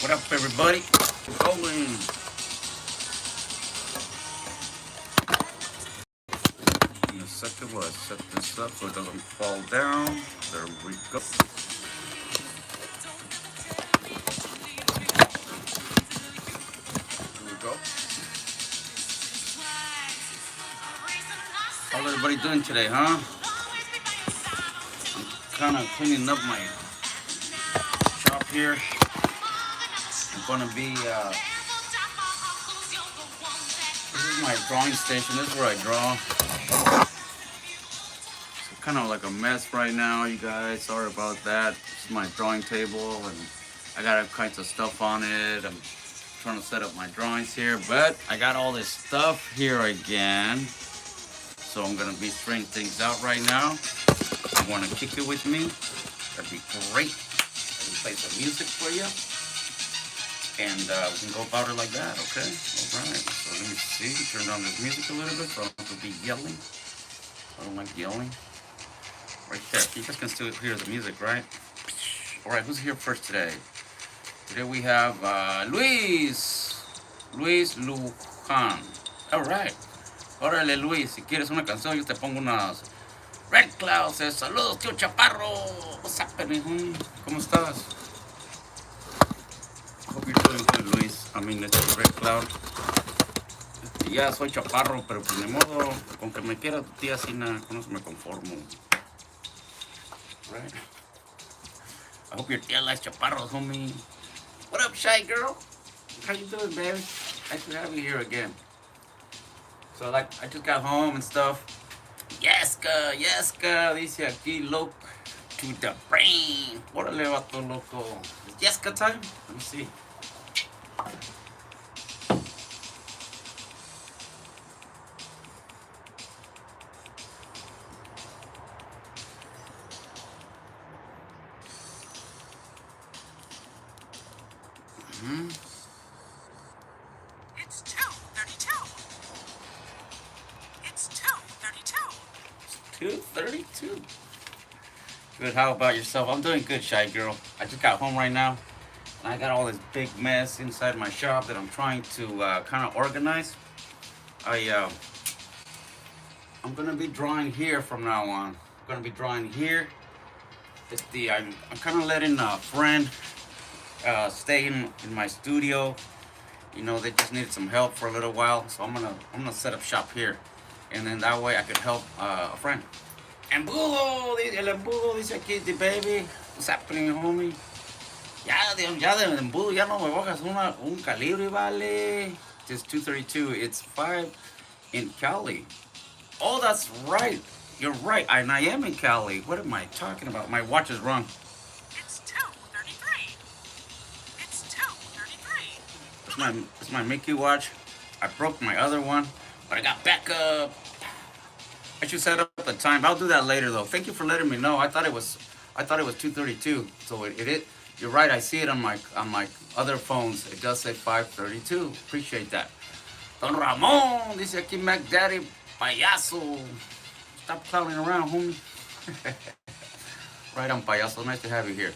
What up, everybody? Going. In a second, while I set this up so it doesn't fall down. There we go. There we go. How's everybody doing today, huh? I'm kind of cleaning up my shop here. I'm gonna be. This is my drawing station. This is where I draw. It's kind of like a mess right now, you guys. Sorry about that. This is my drawing table, and I got all kinds of stuff on it. I'm trying to set up my drawings here, but I got all this stuff here again. So I'm gonna be straightening things out right now. If you wanna kick it with me, that'd be great. I can play some music for you. And we can go about it like that, okay? Alright, so let me see. Turn down this music a little bit so I don't have to be yelling. I don't like yelling. Right there. You guys can still hear the music, right? Alright, who's here first today? Today we have Luis Luján. Alright. Órale, Luis, si quieres una canción, yo te pongo unas Red Clouds. Saludos, tío Chaparro. What's happening, homie? ¿Cómo estás? Hope you're doing good, Luis. I mean, it's Red Cloud. Ya soy chaparro, pero pues de modo, con que me quiera tu tía Sina, con eso me conformo. Right? I hope your tía likes chaparros, homie. What up, Shy Girl? How you doing, baby? Nice to have you here again. So, like, I just got home and stuff. Yeska, dice aquí, loco to the brain. Órale, vato loco. Is Yeska time? Let me see. It's 2:32. It's 2:32. 2:32. Good, how about yourself? I'm doing good, Shy Girl. I just got home right now. And I got all this big mess inside my shop that I'm trying to kind of organize. I'm gonna be drawing here from now on. I'm gonna be drawing here. I'm kind of letting a friend stay in my studio. You know, they just needed some help for a little while, so I'm gonna set up shop here, and then that way I could help a friend. Embudo, el embudo dice aquí, the baby. What's happening, homie? Ya del embudo ya no me bajas un calibre, vale. Just 232. It's 5 in Cali. Oh, that's right. You're right. And I am in Cali. What am I talking about? My watch is wrong. It's 2:33. It's 2:33. It's my Mickey watch. I broke my other one, but I got backup. I should set up the time. I'll do that later, though. Thank you for letting me know. I thought it was 2:32. So it. You're right. I see it on my other phones. It does say 5:32. Appreciate that. Don Ramon dice aquí Mac Daddy payaso. Stop clowning around, homie. Right on, payaso. Nice to have you here.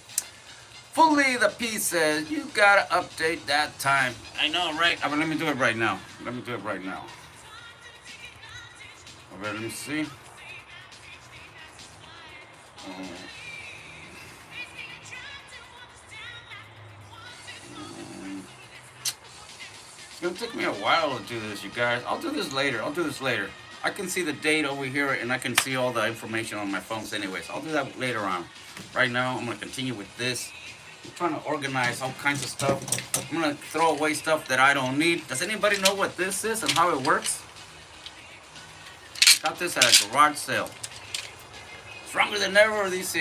Fully the P says, you gotta update that time. I know, right? I mean, let me do it right now. Alright, let me see. It's gonna take me a while to do this, you guys. I'll do this later. I can see the date over here, and I can see all the information on my phones anyways. I'll do that later on. Right now, I'm gonna continue with this. I'm trying to organize all kinds of stuff. I'm gonna throw away stuff that I don't need. Does anybody know what this is and how it works? Got this at a garage sale. Stronger than ever, dice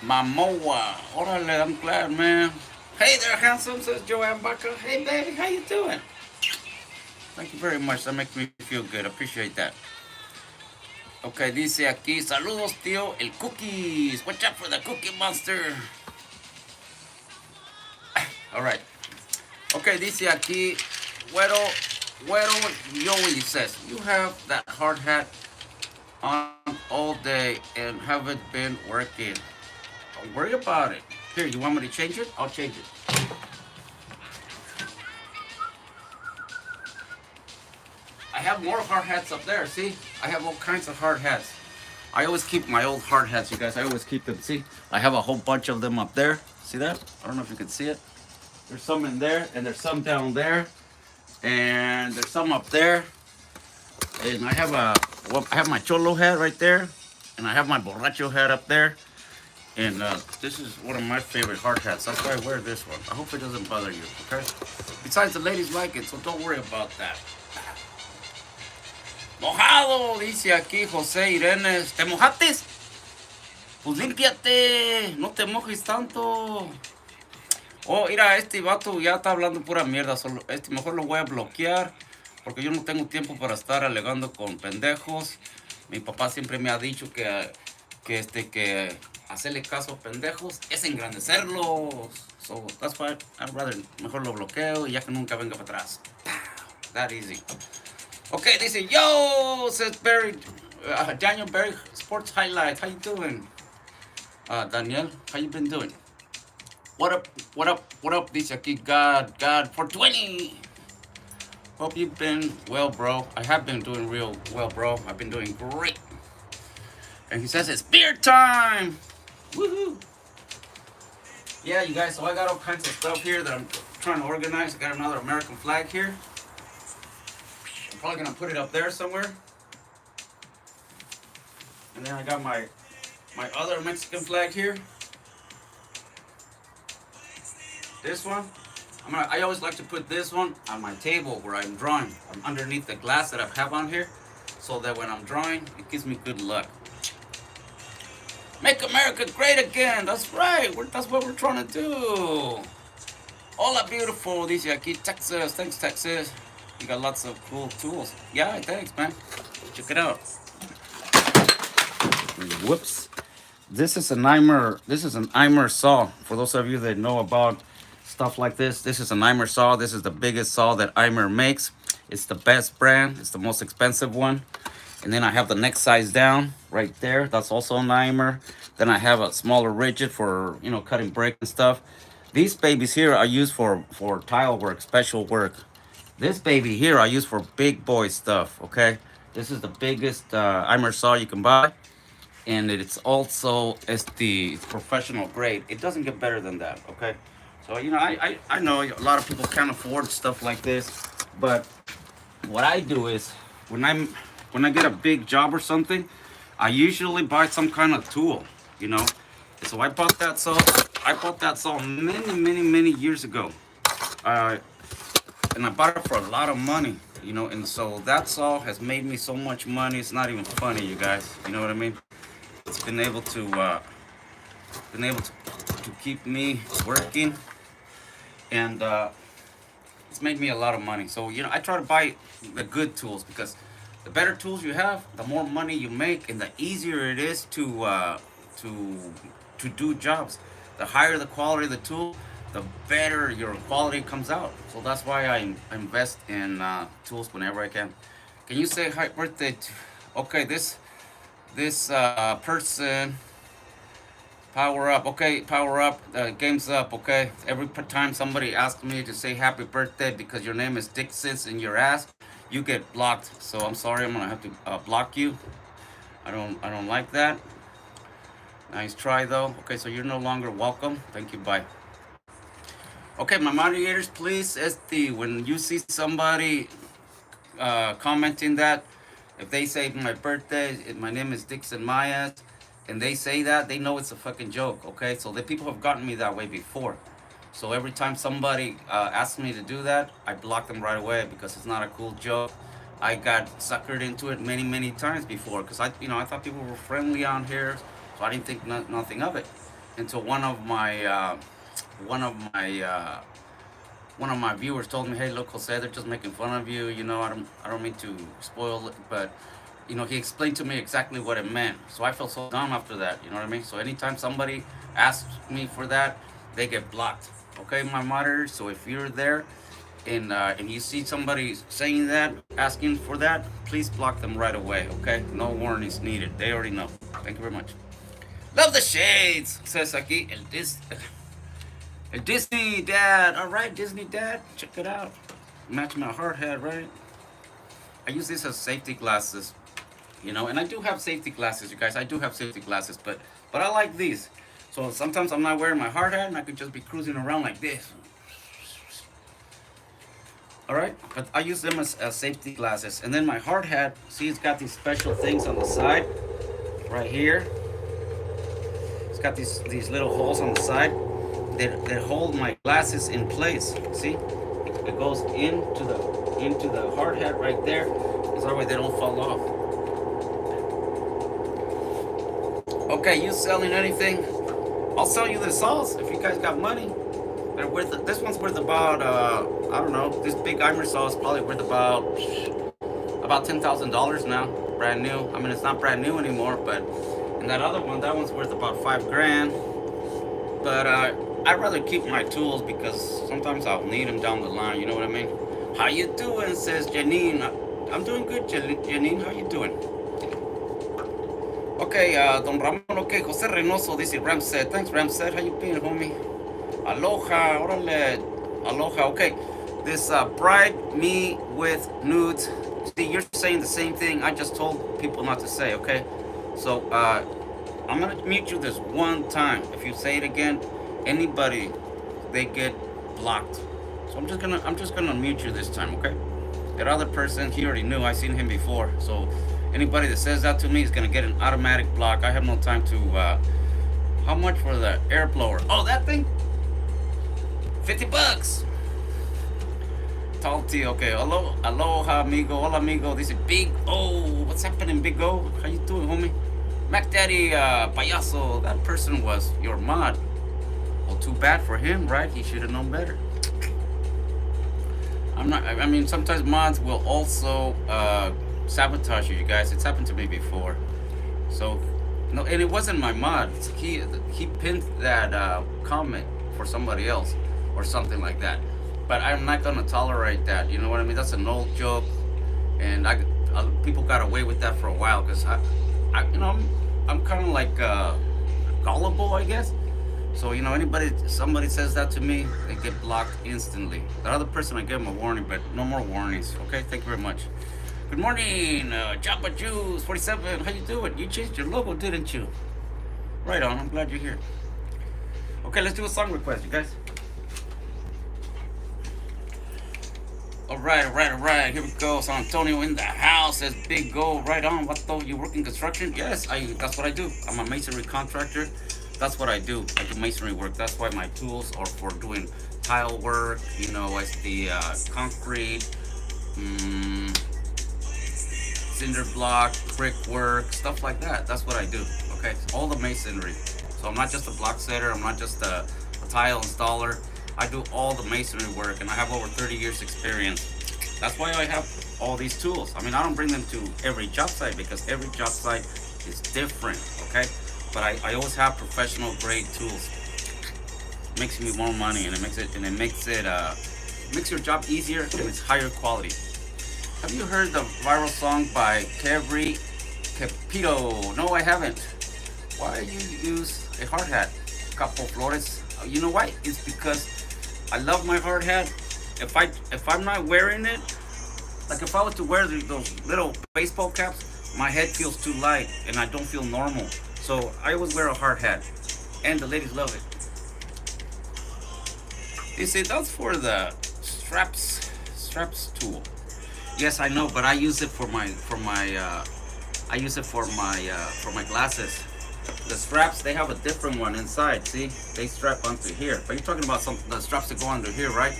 Mamoa. Órale, I'm glad, man. Hey there, handsome, says Joanne Baca. Hey, baby, how you doing? Thank you very much. That makes me feel good. Appreciate that. Okay, dice aquí, saludos, tío, el Cookies. Watch out for the Cookie Monster. All right. Okay, dice aquí, Güero Yoey says, you have that hard hat on all day and haven't been working. Don't worry about it. Here, you want me to change it? I'll change it. have more hard hats up there. See, I have all kinds of hard hats. I always keep my old hard hats, you guys. I always keep them. See, I have a whole bunch of them up there. See that? I don't know if you can see it. There's some in there, and there's some down there, and there's some up there. And I have my cholo hat right there, and I have my borracho hat up there. And this is one of my favorite hard hats. That's why I wear this one. I hope it doesn't bother you, okay? Besides, the ladies like it, so don't worry about that. Mojado, dice aquí José Irenes. ¿Te mojaste? Pues límpiate, no te mojes tanto. Oh, mira, este vato ya está hablando pura mierda. Solo, mejor lo voy a bloquear porque yo no tengo tiempo para estar alegando con pendejos. Mi papá siempre me ha dicho que hacerle caso a pendejos es engrandecerlos. So that's why I'd rather mejor lo bloqueo y ya que nunca venga para atrás. That easy. Okay, dice, yo, says Barry, Daniel Barry, Sports Highlights. How you doing? Daniel, how you been doing? What up, what up, what up? Dice aquí, God, 420. Hope you've been well, bro. I have been doing real well, bro. I've been doing great. And he says it's beer time. Woohoo. Yeah, you guys, so I got all kinds of stuff here that I'm trying to organize. I got another American flag here. I'm probably gonna put it up there somewhere. And then I got my other Mexican flag here. This one. I always like to put this one on my table where I'm drawing. I'm underneath the glass that I have on here, so that when I'm drawing, it gives me good luck. Make America great again. That's right. That's what we're trying to do. Hola, beautiful. Dice aquí, Texas. Thanks, Texas. You got lots of cool tools. Yeah, thanks, man. Check it out. Whoops. This is an Eimer saw. For those of you that know about stuff like this is an Eimer saw. This is the biggest saw that Eimer makes. It's the best brand. It's the most expensive one. And then I have the next size down right there. That's also an Eimer. Then I have a smaller rigid for, cutting brick and stuff. These babies here are used for tile work, special work. This baby here I use for big boy stuff, okay? This is the biggest Eimer saw you can buy. And it's also the professional grade. It doesn't get better than that, okay? So, I know a lot of people can't afford stuff like this. But what I do is, when I get a big job or something, I usually buy some kind of tool, So I bought that saw many years ago. And I bought it for a lot of money, and so that saw has made me so much money, it's not even funny, you guys. You know what I mean? It's been able to keep me working, and it's made me a lot of money. So I try to buy the good tools, because the better tools you have, the more money you make, and the easier it is to do jobs. The higher the quality of the tool, the better your quality comes out. So that's why I invest in tools whenever I can. Can you say happy birthday to, okay, this person, power up. Okay, power up. Game's up. Okay. Every time somebody asks me to say happy birthday because your name is Dixon in your ass, you get blocked. So I'm sorry. I'm gonna have to block you. I don't like that. Nice try though. Okay, so you're no longer welcome. Thank you. Bye. Okay, my moderators, please. When you see somebody commenting that, if they say my birthday, my name is Dixon Myers, and they say that, they know it's a fucking joke, okay? So the people have gotten me that way before. So every time somebody asks me to do that, I block them right away because it's not a cool joke. I got suckered into it many times before because I thought people were friendly on here, so I didn't think nothing of it until one of my viewers told me, "Hey, look, Jose, they're just making fun of you. I don't mean to spoil it, but he explained to me exactly what it meant. So I felt so dumb after that. You know what I mean? So anytime somebody asks me for that, they get blocked. Okay, my moderators. So if you're there and you see somebody saying that, asking for that, please block them right away. Okay, no warnings needed. They already know. Thank you very much. Love the shades. Says aquí el Disney Dad. All right, Disney Dad. Check it out. Match my hard hat, right? I use this as safety glasses, you know, and I do have safety glasses, you guys. I do have safety glasses, but I like these. So sometimes I'm not wearing my hard hat, and I could just be cruising around like this. All right, but I use them as safety glasses. And then my hard hat, see, it's got these special things on the side, right here. It's got these little holes on the side that hold my glasses in place. See, it goes into the hard hat right there, so that way they don't fall off. Okay, you selling anything? I'll sell you the sauce if you guys got money. They're worth. This one's worth about I don't know. This big Eimer saw is probably worth about $10,000 now, brand new. I mean, it's not brand new anymore, but and that other one, that one's worth about $5,000. But I'd rather keep my tools because sometimes I'll need them down the line. You know what I mean? How you doing? Says Janine. I'm doing good, Janine. How you doing? Okay, Don Ramon. Okay, Jose Reynoso. This is Ramsed. Thanks, Ramsed. How you been, homie? Aloha, orale, aloha. Okay, this bride me with nudes. See, you're saying the same thing I just told people not to say. Okay, so I'm gonna mute you this one time. If you say it again, anybody, they get blocked. So I'm just gonna mute you this time. Okay. That other person, he already knew. I seen him before. So anybody that says that to me is gonna get an automatic block. I have no time to. How much for the air blower? Oh, that thing. $50. Tall T, okay. Aloha, amigo. Hola, amigo. This is Big O. What's happening, Big O? How you doing, homie? Mac Daddy, payaso. That person was your mod. Well, too bad for him, right? He should have known better. I mean, sometimes mods will also sabotage you guys. It's happened to me before. So, no, and it wasn't my mod. He pinned that comment for somebody else or something like that. But I'm not gonna tolerate that. You know what I mean? That's an old joke, and people got away with that for a while because I'm kind of like gullible, I guess. So you know, somebody says that to me, they get blocked instantly. The other person, I give them a warning, but no more warnings. Okay, thank you very much. Good morning, Jabba Juice 47. How you doing? You changed your logo, didn't you? Right on. I'm glad you're here. Okay, let's do a song request, you guys. All right. Here we go. San Antonio in the house. Says Big Go. Right on. What though? You work in construction? Yes, that's what I do. I'm a masonry contractor. That's what I do. I do masonry work. That's why my tools are for doing tile work. You know, it's the concrete, cinder block, brick work, stuff like that. That's what I do. Okay, all the masonry. So I'm not just a block setter. I'm not just a tile installer. I do all the masonry work, and I have over 30 years experience. That's why I have all these tools. I mean, I don't bring them to every job site because every job site is different, okay? But I always have professional grade tools. It makes me more money, and it makes your job easier, and it's higher quality. Have you heard the viral song by Kevry Capito? No, I haven't. Why do you use a hard hat, Capo Flores? You know why? It's because I love my hard hat. If I'm not wearing it, like if I was to wear those little baseball caps, my head feels too light and I don't feel normal. So I always wear a hard hat, and the ladies love it. You see, that's for the straps tool. Yes, I know, but I use it for my glasses. The straps, they have a different one inside. See, they strap onto here. But you're talking about the straps that go under here, right?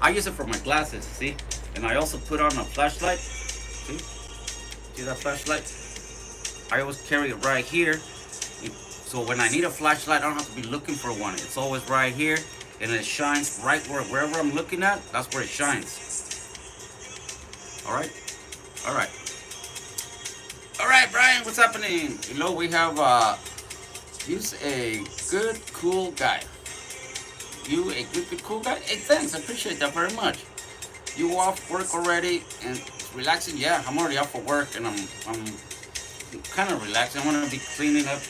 I use it for my glasses. See, and I also put on a flashlight. See that flashlight? I always carry it right here. So when I need a flashlight, I don't have to be looking for one. It's always right here, and it shines right wherever I'm looking at. That's where it shines. All right. All right, Brian, what's happening? You know, we have, he's a good, cool guy. You a good, cool guy? Hey, thanks, I appreciate that very much. You off work already and relaxing? Yeah, I'm already off for work and I'm kind of relaxing. I'm gonna be cleaning up.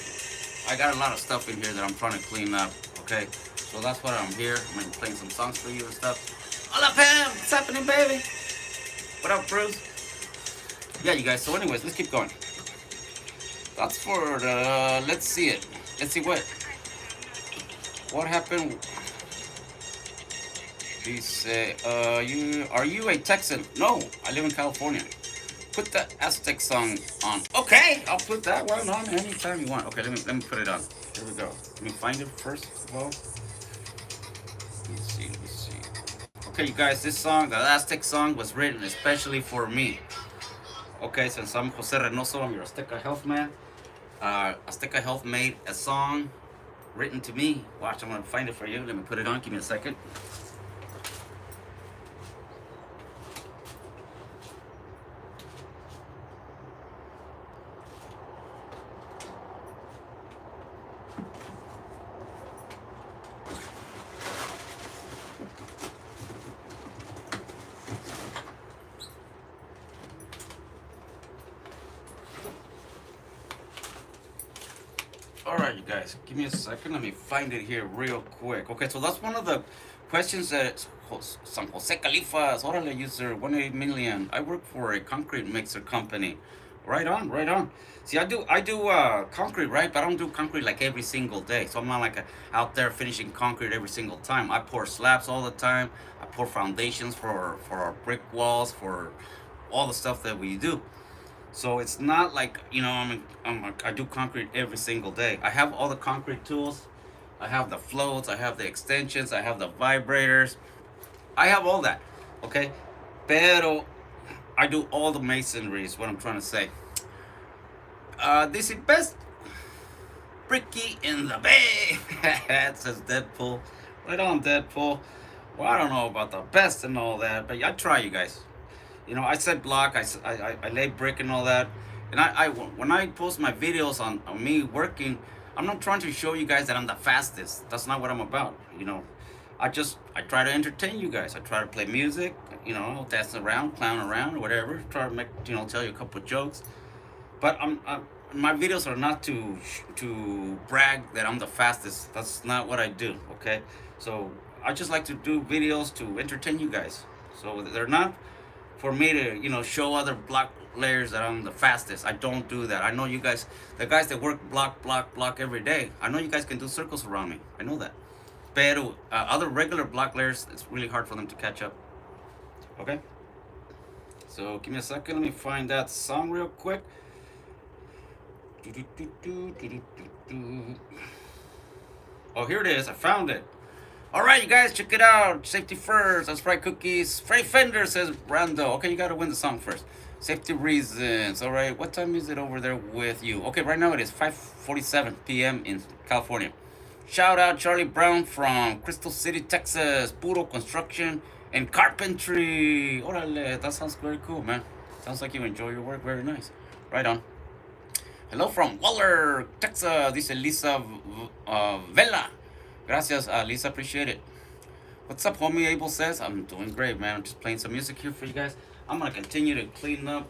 I got a lot of stuff in here that I'm trying to clean up, okay? So that's why I'm here. I'm gonna be playing some songs for you and stuff. Hola, Pam, what's happening, baby? What up, Bruce? Yeah, you guys. So, anyways, let's keep going. That's for the. Let's see it. Let's see what happened. He say, you are you a Texan? No, I live in California. Put the Aztec song on. Okay, I'll put that one on anytime you want. Okay, let me put it on. Here we go. Let me find it first of all. Let me see. Okay, you guys, this song, the Aztec song, was written especially for me. Okay, since I'm Jose Reynoso, I'm your Azteca Health man. Azteca Health made a song written to me. Watch, I'm gonna find it for you. Let me put it on. Give me a second. All right, you guys, give me a second. Let me find it here real quick. Okay, so that's one of the questions that San Jose Califas, Orale user 180 million. I work for a concrete mixer company. Right on, right on. See, I do concrete, right? But I don't do concrete like every single day. So I'm not like out there finishing concrete every single time. I pour slabs all the time. I pour foundations for our brick walls, for all the stuff that we do. So it's not like, I do concrete every single day. I have all the concrete tools. I have the floats. I have the extensions. I have the vibrators. I have all that. Okay. Pero I do all the masonry is what I'm trying to say. This is best bricky in the bay. It says Deadpool. Right on, Deadpool. Well, I don't know about the best and all that, but I try, you guys. I said block, I lay brick and all that. And when I post my videos on me working, I'm not trying to show you guys that I'm the fastest. That's not what I'm about. I try to entertain you guys. I try to play music, dance around, clown around, whatever. Try to make, tell you a couple of jokes. But my videos are not to brag that I'm the fastest. That's not what I do, okay? So I just like to do videos to entertain you guys. So they're not for me to, show other block layers that I'm the fastest. I don't do that. I know you guys, the guys that work block every day, I know you guys can do circles around me. I know that. Pero other regular block layers, it's really hard for them to catch up. Okay? So give me a second. Let me find that song real quick. Oh, here it is. I found it. All right, you guys, check it out. Safety first. That's right, cookies. Freddy Fender says Brando. Okay, you got to win the song first. Safety reasons. All right, what time is it over there with you? Okay, right now it is 5:47 p.m. in California. Shout out Charlie Brown from Crystal City, Texas. Puro construction and carpentry. Orale, that sounds very cool, man. Sounds like you enjoy your work. Very nice. Right on. Hello from Waller, Texas. This is Lisa Vela. Gracias, Lisa. Appreciate it. What's up, homie? Abel says, I'm doing great, man. I'm just playing some music here for you guys. I'm going to continue to clean up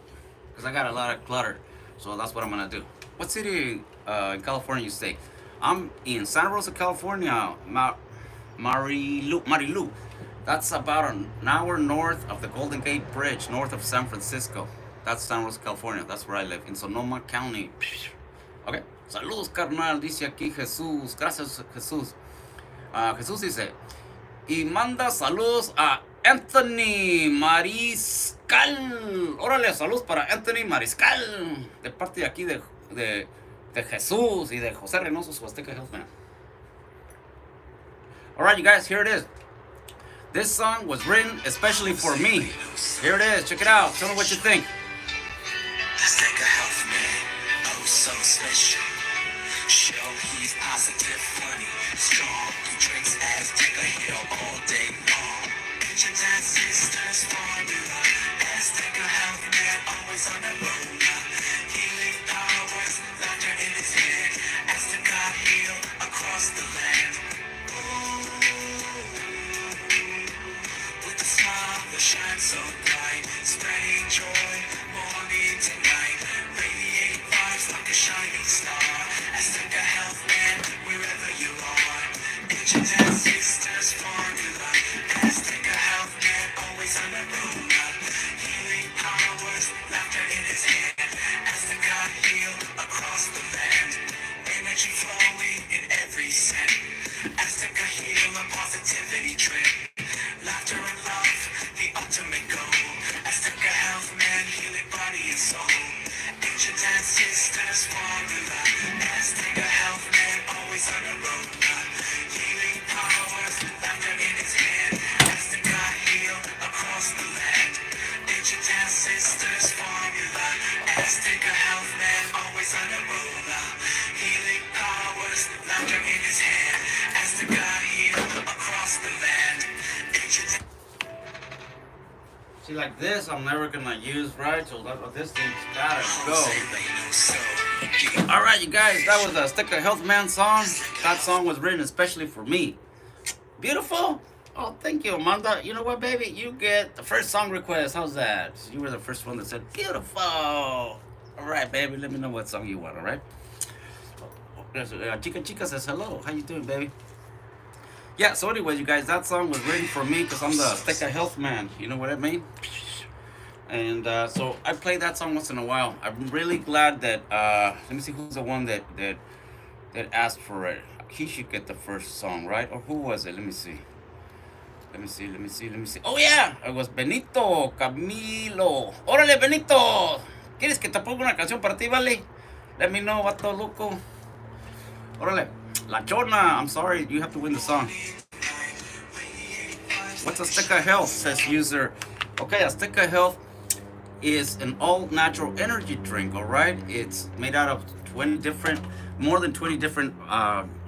because I got a lot of clutter. So that's what I'm going to do. What city in California you stay? I'm in Santa Rosa, California. Marilu. That's about an hour north of the Golden Gate Bridge, north of San Francisco. That's Santa Rosa, California. That's where I live, in Sonoma County. Okay. Saludos, carnal. Dice aquí Jesús. Gracias, Jesús. Jesús dice, y manda saludos a Anthony Mariscal. Órale, saludos para Anthony Mariscal. De parte de aquí de Jesús y de José Reynoso, su Azteca Health man. Alright, you guys, here it is. This song was written especially for me. Here it is. Check it out. Tell me what you think. Azteca Health man, oh so special. Show he's positive, funny, strong. He drinks Azteca Hill all day long. Internet sisters formula. Azteca Health man, always on the road. Healing powers, laughter in his head. Azteca Hill across the land. With a smile that shines so bright, spreading joy, morning to night. Radiate vibes like a shining star. Azteca Health man, wherever you are. Internet sisters formula. Azteca Health man, always on the road. Healing powers, laughter in his ancestors' formula. Aztec health man, always on the road. Healing powers, laughter in his hand. Azteca heal across the land. Ancient ancestors' formula. Azteca health man, always on the road. Healing powers, laughter in his hand. Azteca heal across the land. Ancient. See, like this, I'm never gonna use, right? So this thing's gotta go. All right, you guys, that was a Stick of Health Man song. That song was written especially for me. Beautiful. Oh, thank you, Amanda. You know what, baby? You get the first song request. How's that? You were the first one that said beautiful. All right, baby. Let me know what song you want. All right. Chica Chica says hello. How you doing, baby? Yeah, so anyways, you guys, that song was written for me because I'm the Stick of Health Man. You know what I mean? And so I play that song once in a while. I'm really glad that, let me see who's the one that asked for it. He should get the first song, right? Or who was it? Let me see. Let me see. Oh, yeah, it was Benito Camilo. Órale, Benito. ¿Quieres que te ponga una canción para ti, vale? Let me know, vato loco. Órale. La Chona, I'm sorry, you have to win the song. What's a Stick of Health, says user. Okay, a Stick of Health is an all-natural energy drink, all right? It's made out of more than 20 different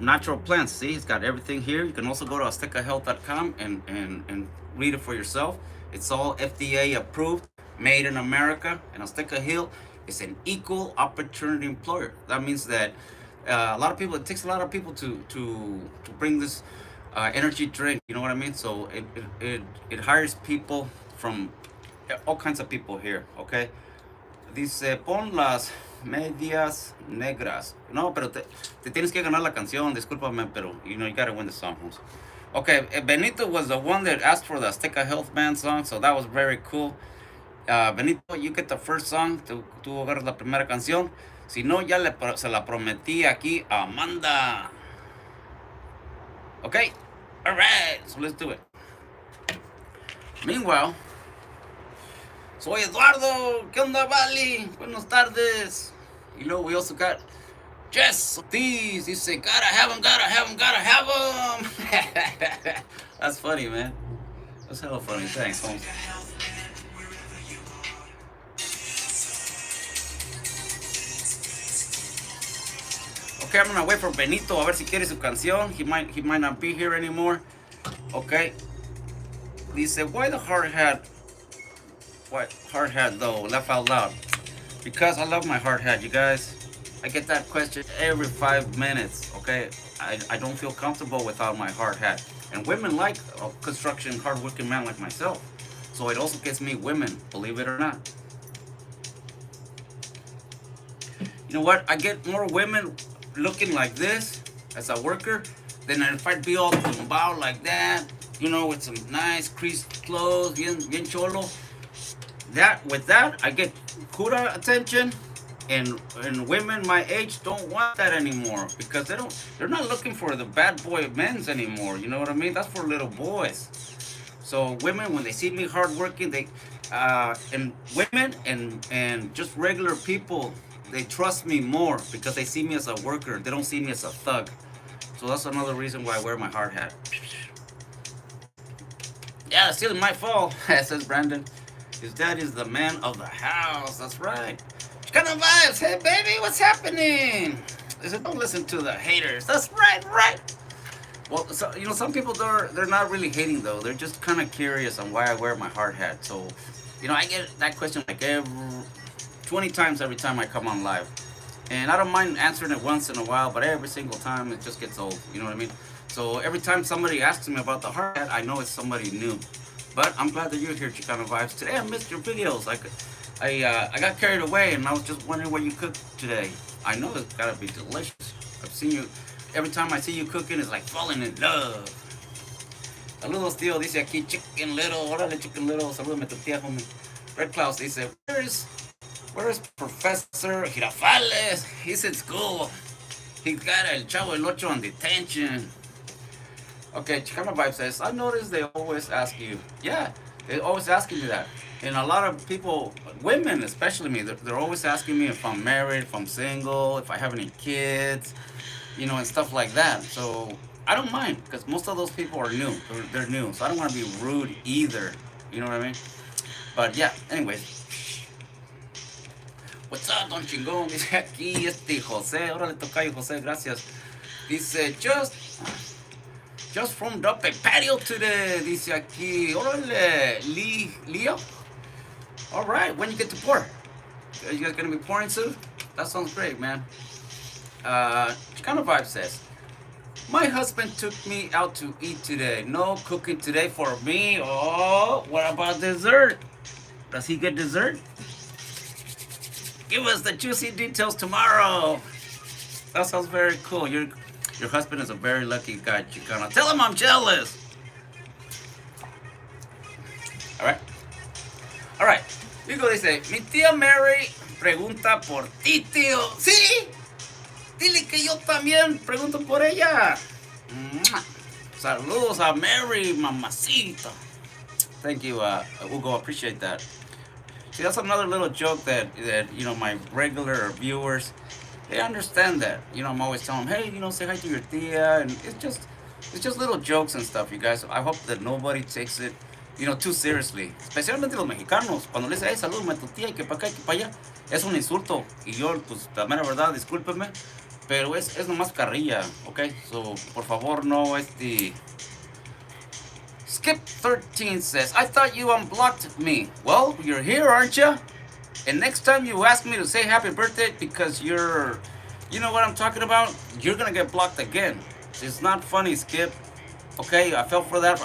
natural plants. See, it's got everything here. You can also go to asticahealth.com and read it for yourself. It's all FDA approved, made in America, and Azteca Heal is an equal opportunity employer. That means that it takes a lot of people to bring this energy drink, you know what I mean? So it hires people from all kinds of people here, okay? Dice, pon las medias negras. No, pero te tienes que ganar la canción, discúlpame, pero you gotta win the song. Okay, Benito was the one that asked for the Stick of Health Man song, so that was very cool. Benito, you get the first song, tú agarras la primera canción. Si no, ya se la prometí aquí a Amanda. Okay, alright, so let's do it. Meanwhile, soy Eduardo. ¿Qué onda, Vali? Buenas tardes. We also got Jess Ortiz. He said, gotta have him. That's funny, man. That's hella funny. Thanks, Holmes. Okay, I'm gonna wait for Benito a ver si quiere su canción. He might not be here anymore. Okay. Dice, why the hard hat? What hard hat though? Laugh out loud. Because I love my hard hat, you guys. I get that question every 5 minutes. Okay, I don't feel comfortable without my hard hat. And women like a construction, hardworking man like myself. So it also gets me women, believe it or not. You know what? I get more women looking like this as a worker than if I'd be all tumbao like that, with some nice creased clothes, bien cholo. With that, I get pura attention, and women my age don't want that anymore because they're not looking for the bad boy men's anymore. You know what I mean? That's for little boys. So women, when they see me hardworking, and women and just regular people, they trust me more because they see me as a worker. They don't see me as a thug. So that's another reason why I wear my hard hat. Yeah, it's still my fault, says Brandon. His dad is the man of the house. That's right. Chicano vibes. Hey, baby, what's happening? They said, don't listen to the haters. That's right. Well, so, some people, they're not really hating, though. They're just kind of curious on why I wear my hard hat. So, I get that question like 20 times every time I come on live. And I don't mind answering it once in a while, but every single time it just gets old. You know what I mean? So every time somebody asks me about the hard hat, I know it's somebody new. But I'm glad that you're here, Chicano Vibes. Today I missed your videos. I got carried away, and I was just wondering what you cooked today. I know it's gotta be delicious. I've seen you. Every time I see you cooking, it's like falling in love. Saludos, tío. Dice aquí, Chicken Little. Órale, Chicken Little. Salúdame tu tía, homie. Red Klaus dice, where's Professor Girafales? He's in school. He got El Chavo El Ocho on detention. Okay, Chicano Vibe says, I noticed they always ask you. Yeah, they always asking you that. And a lot of people, women especially me, they're always asking me if I'm married, if I'm single, if I have any kids, and stuff like that. So I don't mind because most of those people are new. They're new. So I don't want to be rude either. You know what I mean? But yeah, anyways. What's up, don chingón? Dice aquí José. Órale, tocayo José, gracias. Dice, just from up a patio today. Dice aquí, órale, Leo. All right, when you get to pour? Are you guys gonna be pouring soon? That sounds great, man. Chicano Vibe says, my husband took me out to eat today. No cooking today for me. Oh, what about dessert? Does he get dessert? Give us the juicy details tomorrow. That sounds very cool. Your husband is a very lucky guy, Chicano. Tell him I'm jealous. All right. All right. Digo dice, mi tía Mary pregunta por ti, tío. Sí. Dile que yo también pregunto por ella. Saludos a Mary, mamacita. Thank you, Hugo. Appreciate that. See, that's another little joke that my regular viewers, they understand that. I'm always telling them, hey, say hi to your tia, and it's just little jokes and stuff, you guys. I hope that nobody takes it, too seriously. Especialmente los mexicanos, cuando le dicen, hey, salúdame a tu tía, y que para acá, y que para allá, es un insulto. Y yo, pues, la mera verdad, discúlpeme, pero es nomás carrilla, ¿ok? So, por favor, no, Skip 13 says, I thought you unblocked me. Well, you're here, aren't you? And next time you ask me to say happy birthday because you know what I'm talking about, you're going to get blocked again. It's not funny, Skip. Okay, I fell for that.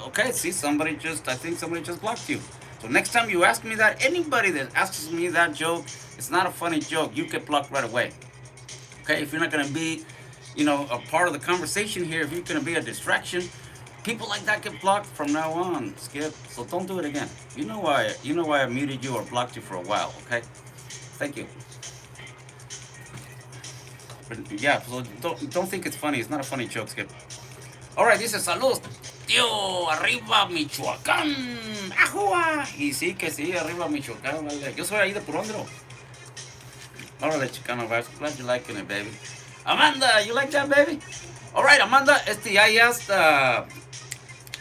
Okay, see, I think somebody just blocked you. So next time you ask me that, anybody that asks me that joke, it's not a funny joke. You get blocked right away. Okay, if you're not going to be, a part of the conversation here, if you're going to be a distraction, people like that get blocked from now on, Skip. So don't do it again. You know why I muted you or blocked you for a while, okay? Thank you. But yeah, so don't think it's funny. It's not a funny joke, Skip. Alright, dice saludos. Tío, arriba Michoacán. ¡Ajua! Y sí, que sí, arriba Michoacán, vale. Yo soy ahí de Purondro. Órale, Chicano Vibes. Glad you're liking it, baby. Amanda, you like that, baby? Alright, Amanda,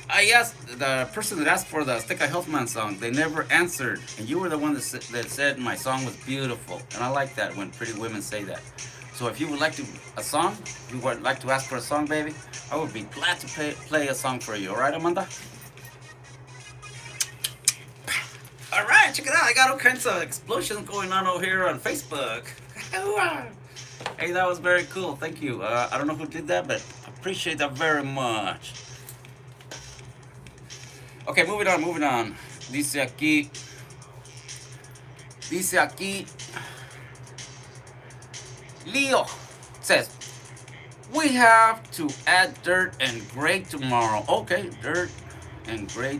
I asked the person that asked for the Azteca Healthman song. They never answered, and you were the one that said my song was beautiful, and I like that when pretty women say that. So if you would like if you would like to ask for a song, baby, I would be glad to play a song for you. All right, Amanda? All right, check it out. I got all kinds of explosions going on over here on Facebook. Hey, that was very cool. Thank you. I don't know who did that, but I appreciate that very much. Okay, moving on. Dice aquí, Leo says, we have to add dirt and grade tomorrow. Okay, dirt and grade